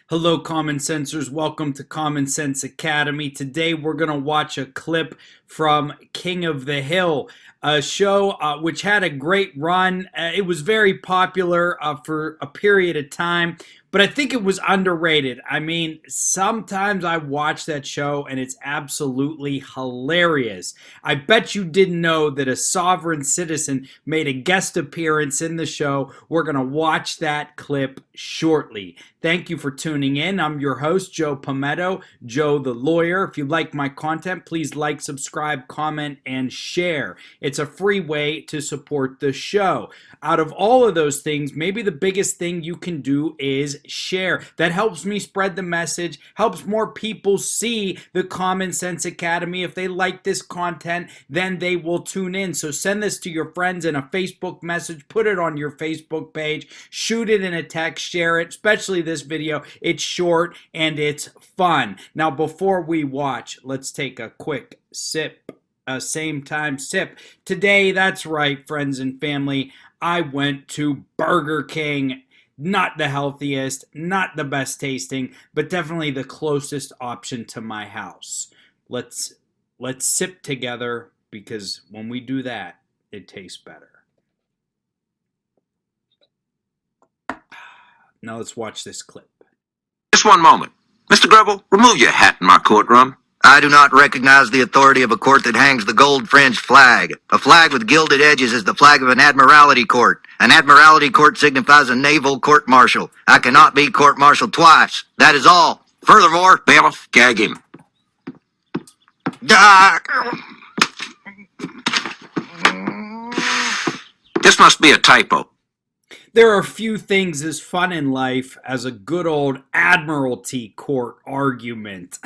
Hello, Common Sensors. Welcome to Common Sense Academy. Today, we're going to watch a clip from King of the Hill, a show which had a great run. It was very popular for a period of time, but I think it was underrated. I mean, sometimes I watch that show and it's absolutely hilarious. I bet you didn't know that a sovereign citizen made a guest appearance in the show. We're going to watch that clip shortly. Thank you for tuning in. I'm your host, Joe Palmetto, Joe the Lawyer. If you like my content, please like, subscribe, comment, and share. It's a free way to support the show. Out of all of those things, maybe the biggest thing you can do is share. That helps me spread the message, helps more people see the Common Sense Academy. If they like this content, then they will tune in. So send this to your friends in a Facebook message, put it on your Facebook page, shoot it in a text, share it, especially this video. It's short and it's fun. Now, before we watch, let's take a quick sip. Same time sip. Today, that's right, friends and family, I went to Burger King. Not the healthiest, not the best tasting, but definitely the closest option to my house. Let's sip together because when we do that, it tastes better. Now let's watch this clip. Just one moment. Mr. Grubble, remove your hat in my courtroom. I do not recognize the authority of a court that hangs the gold-fringed flag. A flag with gilded edges is the flag of an Admiralty court. An Admiralty court signifies a naval court-martial. I cannot be court-martialed twice. That is all. Furthermore, Bailiff, gag him. This must be a typo. There are few things as fun in life as a good old Admiralty court argument.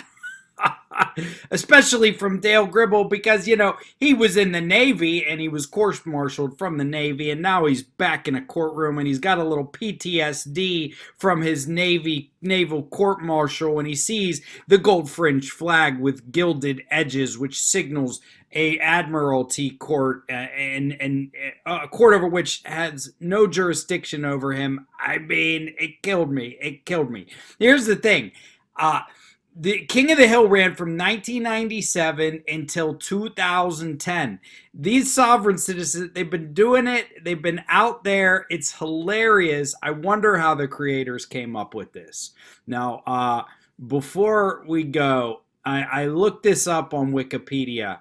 Especially from Dale Gribble because, he was in the Navy and he was court-martialed from the Navy and now he's back in a courtroom and he's got a little PTSD from his naval court-martial and he sees the gold-fringed flag with gilded edges which signals a Admiralty court and a court over which has no jurisdiction over him. I mean, it killed me. It killed me. Here's the thing. The King of the Hill ran from 1997 until 2010. These sovereign citizens, they've been doing it. They've been out there. It's hilarious. I wonder how the creators came up with this. Now, before we go, I looked this up on Wikipedia.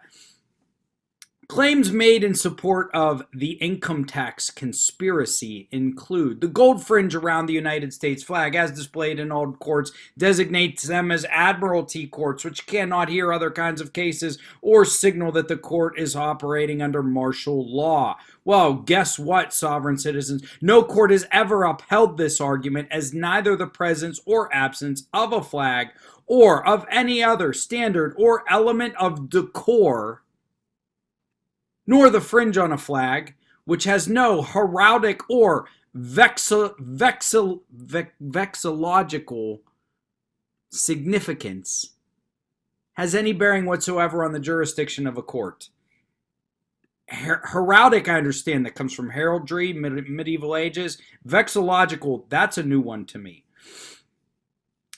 Claims made in support of the income tax conspiracy include the gold fringe around the United States flag, as displayed in old courts, designates them as Admiralty courts, which cannot hear other kinds of cases or signal that the court is operating under martial law. Well, guess what, sovereign citizens? No court has ever upheld this argument, as neither the presence or absence of a flag or of any other standard or element of decor, nor the fringe on a flag, which has no heraldic or vexillological significance, has any bearing whatsoever on the jurisdiction of a court. Heraldic, I understand, that comes from heraldry, medieval ages. Vexillological, that's a new one to me.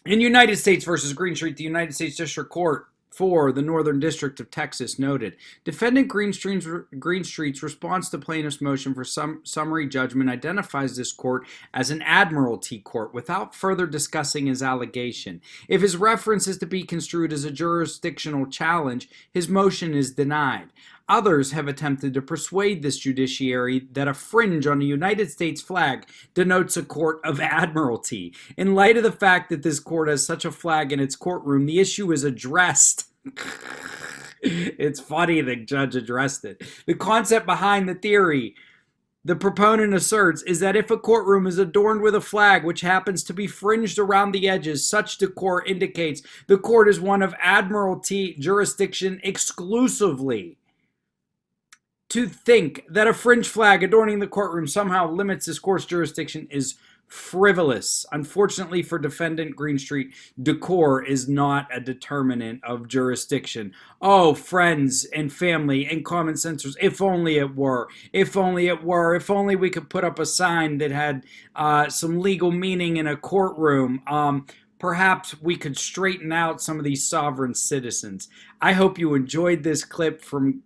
In United States versus Greenstreet, the United States District Court for the Northern District of Texas noted, Defendant Greenstreet's response to plaintiff's motion for summary judgment identifies this court as an Admiralty court without further discussing his allegation. If his reference is to be construed as a jurisdictional challenge, his motion is denied. Others have attempted to persuade this judiciary that a fringe on a United States flag denotes a court of admiralty. In light of the fact that this court has such a flag in its courtroom, the issue is addressed. It's funny the judge addressed it. The concept behind the theory, the proponent asserts, is that if a courtroom is adorned with a flag which happens to be fringed around the edges, such decor indicates the court is one of Admiralty jurisdiction exclusively. To think that a fringe flag adorning the courtroom somehow limits this court's jurisdiction is frivolous. Unfortunately for defendant Greenstreet, decor is not a determinant of jurisdiction. Oh, friends and family and common sensors, if only it were. If only it were. If only we could put up a sign that had some legal meaning in a courtroom. perhaps we could straighten out some of these sovereign citizens. I hope you enjoyed this clip from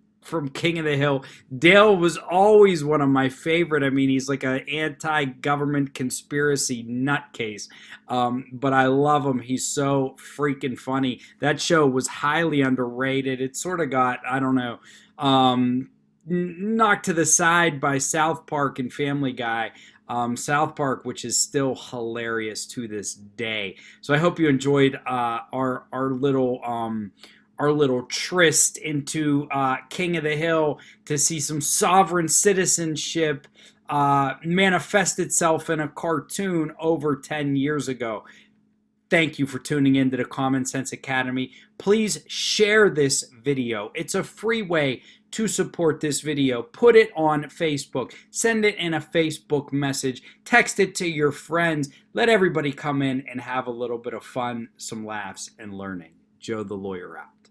King of the Hill. Dale was always one of my favorite. I mean, he's like an anti-government conspiracy nutcase, but I love him. He's so freaking funny. That show was highly underrated. It sort of got, I don't know, knocked to the side by South Park and Family Guy. South Park, which is still hilarious to this day. So I hope you enjoyed our little tryst into King of the Hill to see some sovereign citizenship manifest itself in a cartoon over 10 years ago. Thank you for tuning in to the Common Sense Academy. Please share this video. It's a free way to support this video. Put it on Facebook. Send it in a Facebook message. Text it to your friends. Let everybody come in and have a little bit of fun, some laughs, and learning. Joe the Lawyer out.